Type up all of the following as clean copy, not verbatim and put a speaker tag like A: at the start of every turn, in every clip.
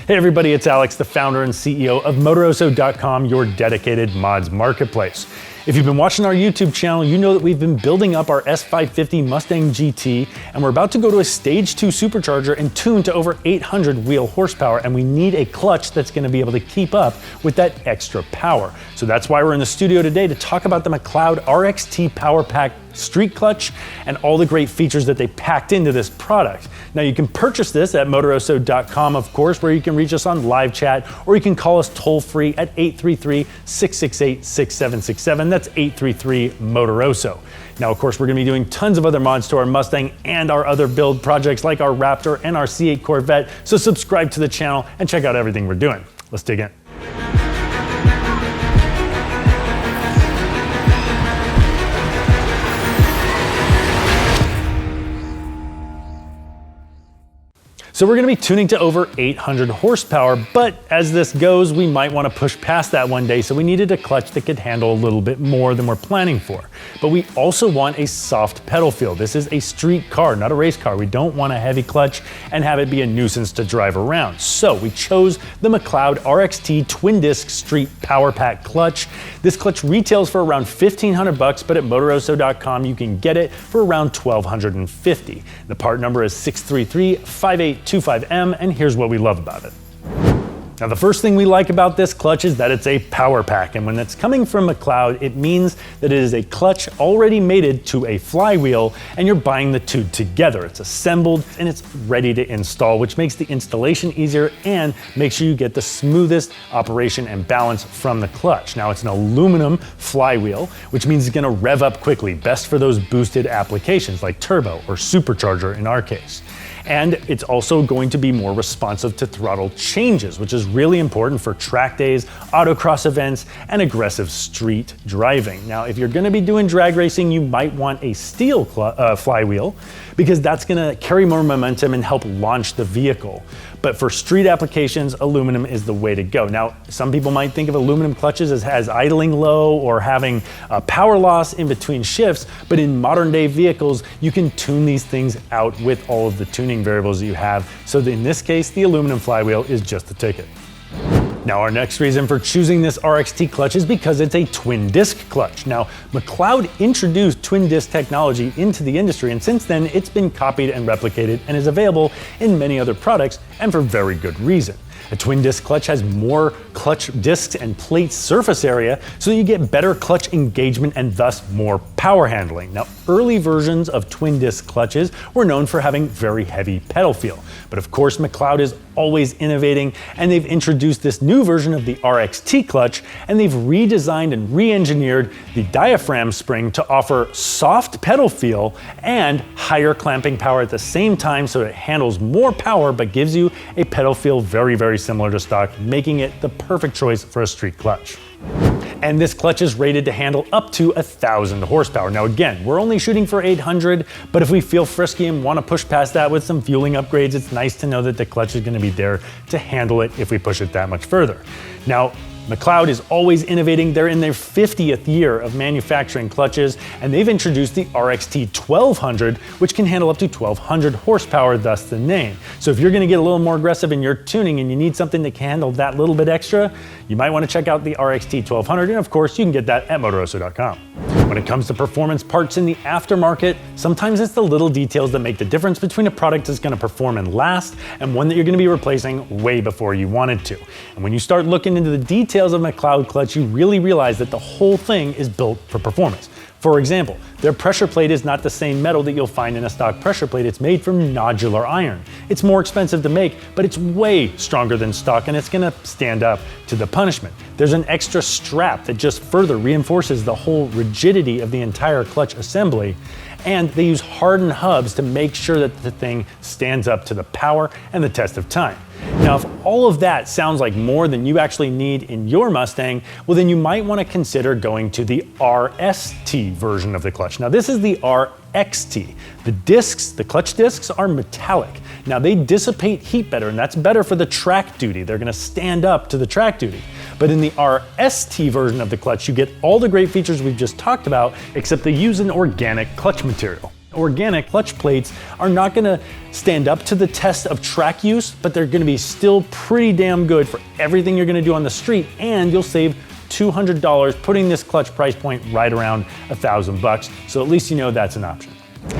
A: Hey everybody, it's Alex, the founder and CEO of Motoroso.com, your dedicated mods marketplace. If you've been watching our YouTube channel, you know that we've been building up our S550 Mustang GT, and we're about to go to a stage 2 supercharger and tune to over 800 wheel horsepower, and we need a clutch that's gonna be able to keep up with that extra power. So that's why we're in the studio today to talk about the McLeod RXT Power Pack street clutch and all the great features that they packed into this product. Now you can purchase this at Motoroso.com, of course, where you can reach us on live chat, or you can call us toll free at 833-668-6767. That's 833-MOTOROSO. Now, of course, we're gonna be doing tons of other mods to our Mustang and our other build projects like our Raptor and our C8 Corvette. So subscribe to the channel and check out everything we're doing. Let's dig in. So we're gonna be tuning to over 800 horsepower, but as this goes, we might wanna push past that one day, so we needed a clutch that could handle a little bit more than we're planning for. But we also want a soft pedal feel. This is a street car, not a race car. We don't want a heavy clutch and have it be a nuisance to drive around. So we chose the McLeod RXT Twin Disc Street Power Pack Clutch. This clutch retails for around $1,500, but at Motoroso.com you can get it for around $1,250. The part number is 633-5825M, and here's what we love about it. Now, the first thing we like about this clutch is that it's a power pack, and when it's coming from McLeod, it means that it is a clutch already mated to a flywheel, and you're buying the two together. It's assembled and it's ready to install, which makes the installation easier and makes sure you get the smoothest operation and balance from the clutch. Now, it's an aluminum flywheel, which means it's gonna rev up quickly, best for those boosted applications like turbo or supercharger in our case. And it's also going to be more responsive to throttle changes, which is really important for track days, autocross events, and aggressive street driving. Now, if you're gonna be doing drag racing, you might want a steel flywheel, because that's gonna carry more momentum and help launch the vehicle. But for street applications, aluminum is the way to go. Now, some people might think of aluminum clutches as idling low or having a power loss in between shifts, but in modern day vehicles, you can tune these things out with all of the tuning variables that you have. So in this case, the aluminum flywheel is just the ticket. Now, our next reason for choosing this RXT clutch is because it's a twin disc clutch. Now, McLeod introduced twin disc technology into the industry, and since then it's been copied and replicated and is available in many other products, and for very good reason. A twin disc clutch has more clutch discs and plate surface area, so you get better clutch engagement and thus more power handling. Now, early versions of twin disc clutches were known for having very heavy pedal feel. But of course, McLeod is always innovating, and they've introduced this new version of the RXT clutch, and they've redesigned and re-engineered the diaphragm spring to offer soft pedal feel and higher clamping power at the same time, so it handles more power but gives you a pedal feel very, very similar to stock, making it the perfect choice for a street clutch. And this clutch is rated to handle up to 1,000 horsepower. Now again, we're only shooting for 800, but if we feel frisky and want to push past that with some fueling upgrades, it's nice to know that the clutch is going to be there to handle it if we push it that much further. Now, McLeod is always innovating. They're in their 50th year of manufacturing clutches, and they've introduced the RXT 1200, which can handle up to 1,200 horsepower, thus the name. So if you're gonna get a little more aggressive in your tuning and you need something that can handle that little bit extra, you might wanna check out the RXT 1200, and of course, you can get that at Motoroso.com. When it comes to performance parts in the aftermarket, sometimes it's the little details that make the difference between a product that's gonna perform and last and one that you're gonna be replacing way before you wanted to. And when you start looking into the details of McLeod clutch, you really realize that the whole thing is built for performance. For example, their pressure plate is not the same metal that you'll find in a stock pressure plate. It's made from nodular iron. It's more expensive to make, but it's way stronger than stock, and it's gonna stand up to the punishment. There's an extra strap that just further reinforces the whole rigidity of the entire clutch assembly, and they use hardened hubs to make sure that the thing stands up to the power and the test of time. Now, if all of that sounds like more than you actually need in your Mustang, well then you might want to consider going to the RST version of the clutch. Now, this is the RXT. The discs, the clutch discs, are metallic. Now, they dissipate heat better, and that's better for the track duty. They're going to stand up to the track duty. But in the RST version of the clutch, you get all the great features we've just talked about, except they use an organic clutch material. Organic clutch plates are not gonna stand up to the test of track use, but they're gonna be still pretty damn good for everything you're gonna do on the street, and you'll save $200, putting this clutch price point right around $1,000. So at least you know that's an option.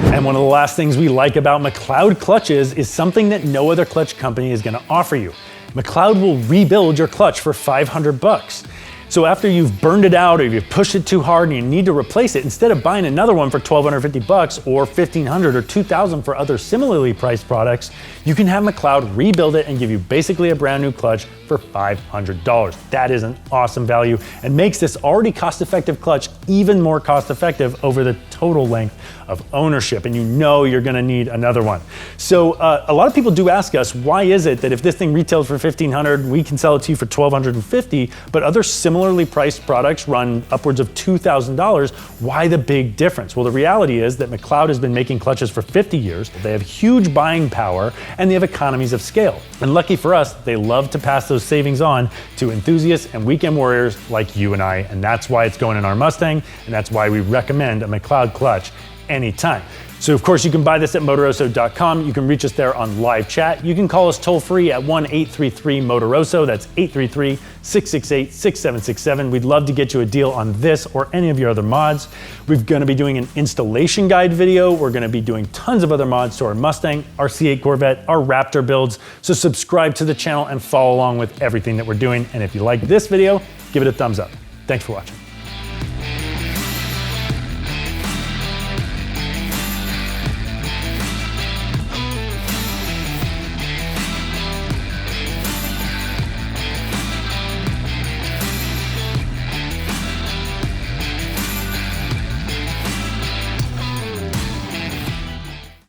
A: And one of the last things we like about McLeod clutches is something that no other clutch company is gonna offer you. McLeod will rebuild your clutch for $500. So after you've burned it out or you've pushed it too hard and you need to replace it, instead of buying another one for $1,250 or $1,500 or $2,000 for other similarly priced products, you can have McLeod rebuild it and give you basically a brand new clutch for $500. That is an awesome value and makes this already cost-effective clutch even more cost-effective over the total length of ownership, and you know you're gonna need another one. So a lot of people do ask us, why is it that if this thing retails for $1,500, we can sell it to you for $1,250, but other similarly priced products run upwards of $2,000? Why the big difference? Well, the reality is that McLeod has been making clutches for 50 years. They have huge buying power and they have economies of scale. And lucky for us, they love to pass those savings on to enthusiasts and weekend warriors like you and I, and that's why it's going in our Mustang, and that's why we recommend a McLeod clutch anytime. So of course you can buy this at Motoroso.com. You can reach us there on live chat. You can call us toll free at 1-833-MOTOROSO. That's 833-668-6767. We'd love to get you a deal on this or any of your other mods. We're gonna be doing an installation guide video. We're gonna be doing tons of other mods to our Mustang, our C8 Corvette, our Raptor builds. So subscribe to the channel and follow along with everything that we're doing. And if you like this video, give it a thumbs up. Thanks for watching.